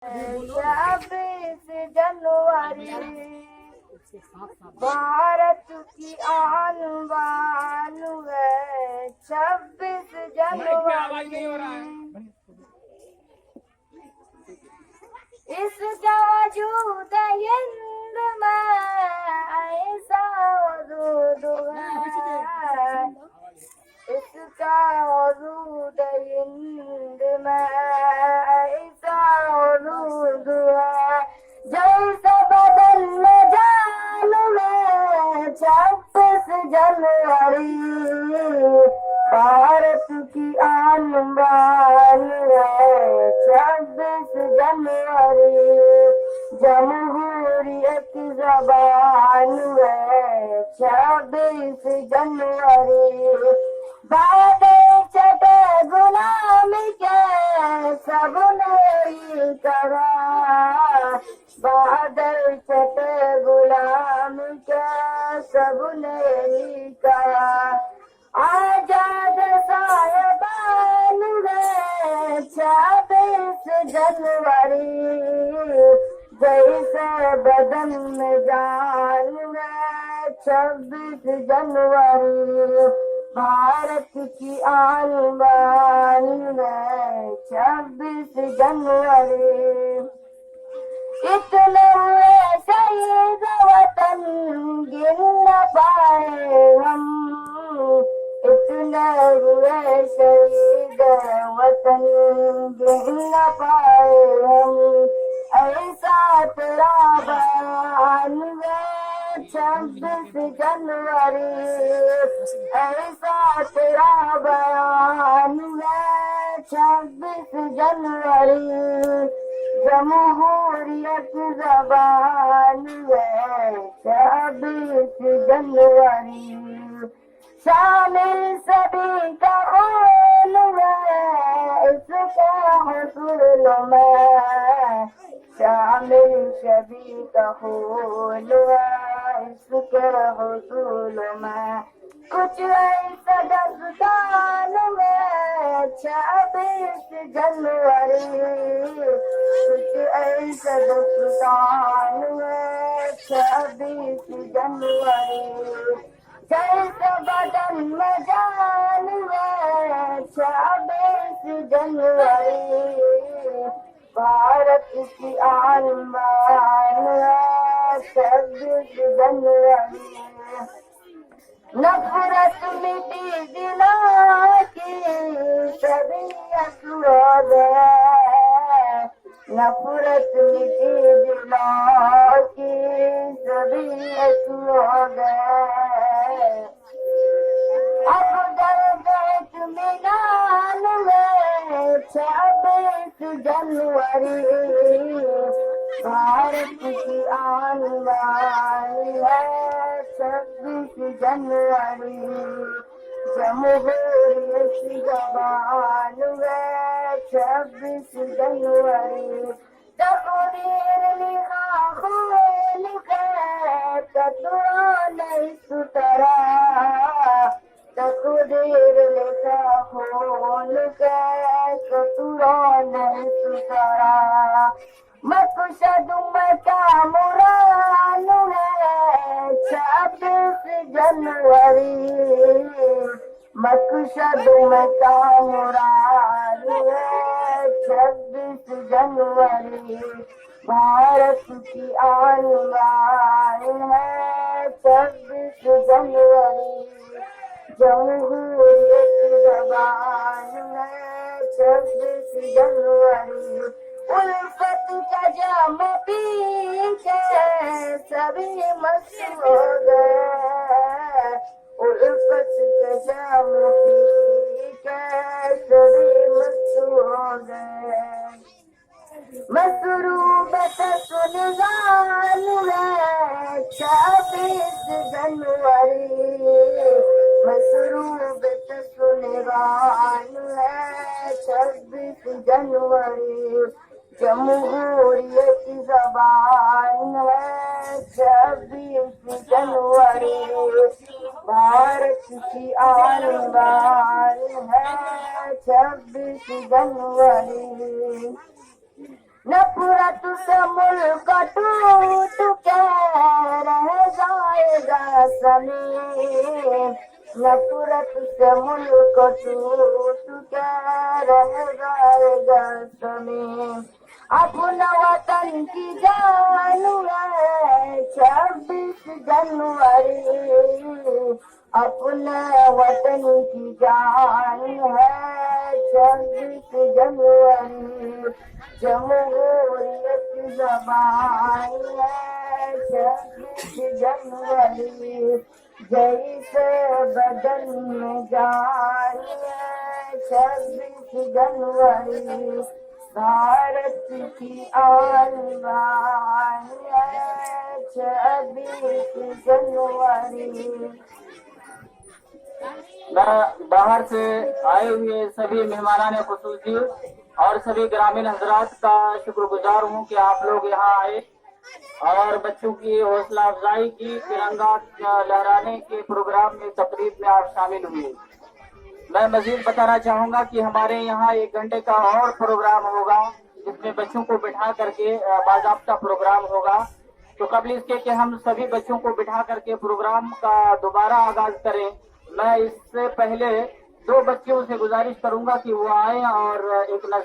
26 जनवरी भारत की आन बान है। 26 जनवरी इसका वजूद हिंद में ऐसा वजूद है। इसका वजूद हिंद में ऐसा वजूद है। जैसे बदन में जान में 26 जनवरी भारत की आन बान है। 26 जनवरी जमहूरियत ज़बान है। 26 जनवरी बातें छठे गुलामी के सब नहीं करा। बादल छठे गुलाम के सब नहीं करा। आजाद साहिबान है 26 जनवरी जैसे बदन में जान है। 26 जनवरी भारत की आन बान है। 26 जनवरी इतने हुए शहीद वतन गिन न पाए हम। इतने हुए शहीद वतन गिन न पाए हम। ऐसा तेरा बयान है 26 जनवरी। ऐसा तेरा बयान है 26 जनवरी जमहूरियत ज़बान है। 26 जनवरी शामिल सभी का खून है इसके हुसूल में। शामिल सभी का खून है इसके हुसूल में। कुछ ऐसा दस्तान में 26 जनवरी। कुछ ऐसा दस्तान में 26 जनवरी जैसे बदन में जान है। 26 जनवरी भारत की आन बान है। 26 जनवरी नफरत मिटी दिलों की सभी असुर गए। नफरत मिटी दिलों की सभी असुर गए। अब दर्द इत्मीनान में 26 जनवरी भारत की आन बान है। 26 जनवरी जमहूरियत ज़बान है। 26 जनवरी तकदीर लिखा खून के कतरा नहीं सुतरा। तकदीर लिखा खून के कतरा नहीं सुतरा। मकसद का मुराद है 26 जनवरी। मकसद का मुराद है 26 जनवरी भारत की आन बान है। 26 जनवरी जमहूरियत ज़बान है। 26 जनवरी उल्फत का जाम पी के सभी मस्त हो गए। उल्फत का जाम पी के सभी मस्त हो गए। मसरूबत सुनगान है 26 जनवरी। मसरूबत सुनगान है 26 जनवरी जमहूरियत ज़बान है। 26 जनवरी भारत की आन बान है। 26 जनवरी नफरत से मुल्क टूट के रह जाएगा समीर, नफरत से मुल्क टूट के रह जाएगा समीर। अपना वतन की जान है 26 जनवरी, अपने वतन की जान है 26 जनवरी, जमहूरियत ज़बान है 26 जनवरी, जैसे बदन में जान है 26 जनवरी, भारत की आन बान है 26 जनवरी। मैं बाहर से आए हुए सभी मेहमानान खुसूसी और सभी ग्रामीण हजरात का शुक्रगुजार हूँ कि आप लोग यहाँ आए और बच्चों की हौसला अफजाई की, तिरंगा लहराने के प्रोग्राम में, तकरीब में आप शामिल हुए। मैं मजीद बताना चाहूँगा कि हमारे यहाँ 1 घंटे का और प्रोग्राम होगा जिसमें बच्चों को बिठा करके बाज़ाब्ता प्रोग्राम होगा। तो कबल इसके कि हम सभी बच्चों को बिठा करके प्रोग्राम का दोबारा आगाज करें, मैं इससे पहले 2 बच्चों से गुजारिश करूंगा कि वो आए और एक नज़्म